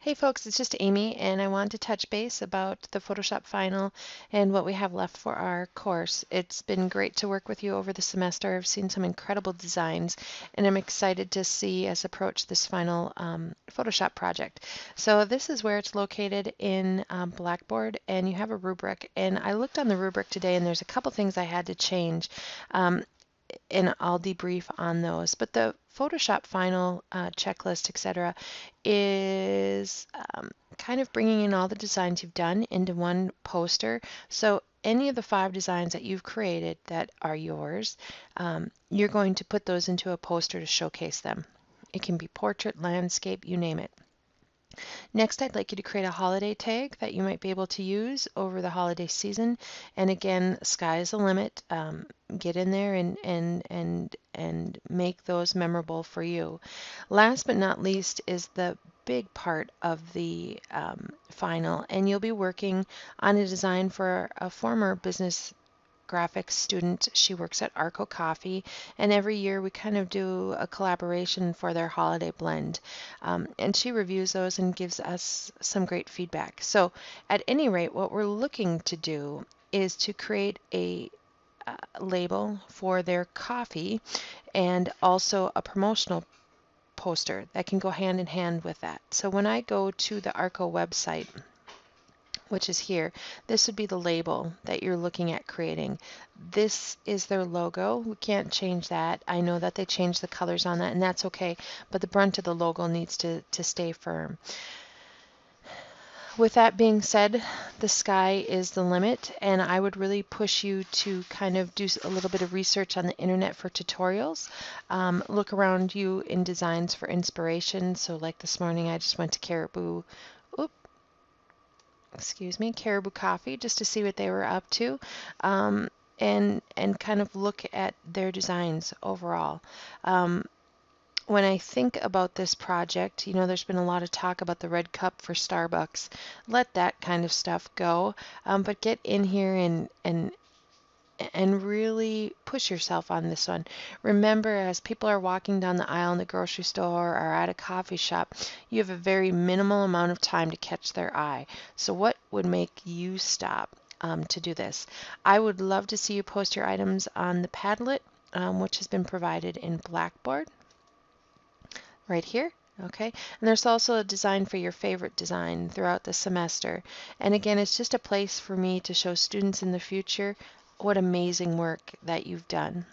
Hey folks, it's just Amy, and I wanted to touch base about the Photoshop Final and what we have left for our course. It's been great to work with you over the semester. I've seen some incredible designs, and I'm excited to see us approach this final Photoshop project. So this is where it's located in Blackboard, and you have a rubric. And I looked on the rubric today, and there's a couple things I had to change. And I'll debrief on those. But the Photoshop Final checklist, etc., is kind of bringing in all the designs you've done into one poster. So any of the 5 designs that you've created that are yours, you're going to put those into a poster to showcase them. It can be portrait, landscape, you name it. Next, I'd like you to create a holiday tag that you might be able to use over the holiday season. And again, sky's the limit. Get in there and make those memorable for you. Last but not least is the big part of the final, and you'll be working on a design for a former business graphics student. She works at Arco Coffee, and every year we kind of do a collaboration for their holiday blend. And she reviews those and gives us some great feedback. So at any rate, what we're looking to do is to create a label for their coffee and also a promotional poster that can go hand in hand with that. So when I go to the Arco website, which is here, this would be the label that you're looking at creating. This is their logo. We can't change that. I know that they changed the colors on that, and that's okay, but the brunt of the logo needs to stay firm. With that being said, the sky is the limit, and I would really push you to kind of do a little bit of research on the internet for tutorials. Look around you in designs for inspiration. So like this morning, I just went to Caribou Coffee just to see what they were up to, and kind of look at their designs overall. When I think about this project, you know, there's been a lot of talk about the red cup for Starbucks. Let that kind of stuff go, but get in here and really push yourself on this one. Remember, as people are walking down the aisle in the grocery store or at a coffee shop, you have a very minimal amount of time to catch their eye. So what would make you stop to do this? I would love to see you post your items on the Padlet, which has been provided in Blackboard right here. Okay, and there's also a design for your favorite design throughout the semester. And again, it's just a place for me to show students in the future what amazing work that you've done.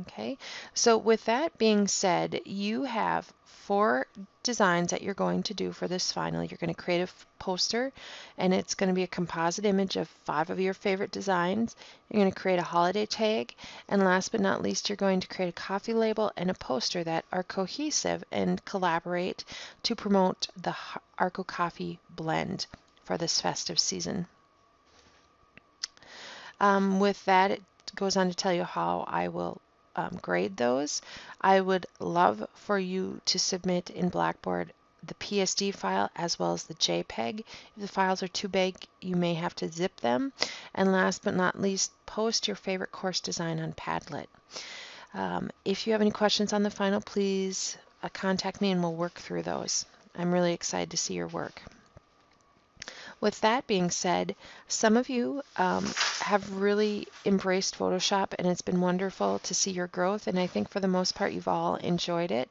Okay, so with that being said, you have 4 designs that you're going to do for this final. You're going to create a poster, and it's going to be a composite image of 5 of your favorite designs. You're going to create a holiday tag, and last but not least, you're going to create a coffee label and a poster that are cohesive and collaborate to promote the Arco Coffee blend for this festive season. With that, it goes on to tell you how I will grade those. I would love for you to submit in Blackboard the PSD file as well as the JPEG. If the files are too big, you may have to zip them. And last but not least, post your favorite course design on Padlet. If you have any questions on the final, please contact me and we'll work through those. I'm really excited to see your work. With that being said, some of you have really embraced Photoshop, and it's been wonderful to see your growth, and I think for the most part you've all enjoyed it.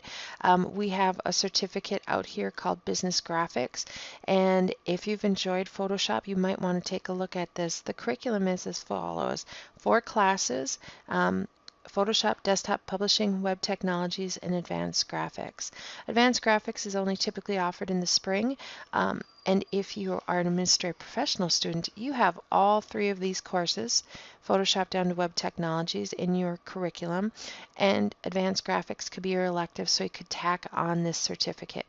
We have a certificate out here called Business Graphics, and if you've enjoyed Photoshop, you might want to take a look at this. The curriculum is as follows: 4 classes, Photoshop, Desktop Publishing, Web Technologies, and Advanced Graphics. Advanced Graphics is only typically offered in the spring, and if you are an administrative professional student, you have all 3 of these courses, Photoshop down to Web Technologies, in your curriculum, and Advanced Graphics could be your elective, so you could tack on this certificate.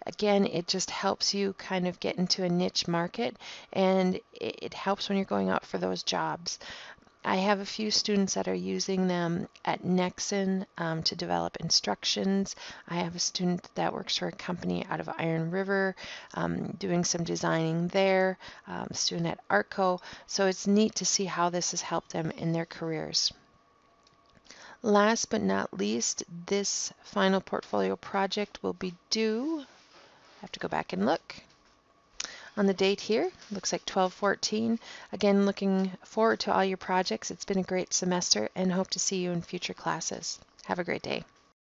Again, it just helps you kind of get into a niche market, and it helps when you're going out for those jobs. I have a few students that are using them at Nexon to develop instructions. I have a student that works for a company out of Iron River doing some designing there, a student at Arco. So it's neat to see how this has helped them in their careers. Last but not least, this final portfolio project will be due, I have to go back and look, on the date here. Looks like 12/14. Again, looking forward to all your projects. It's been a great semester and hope to see you in future classes. Have a great day.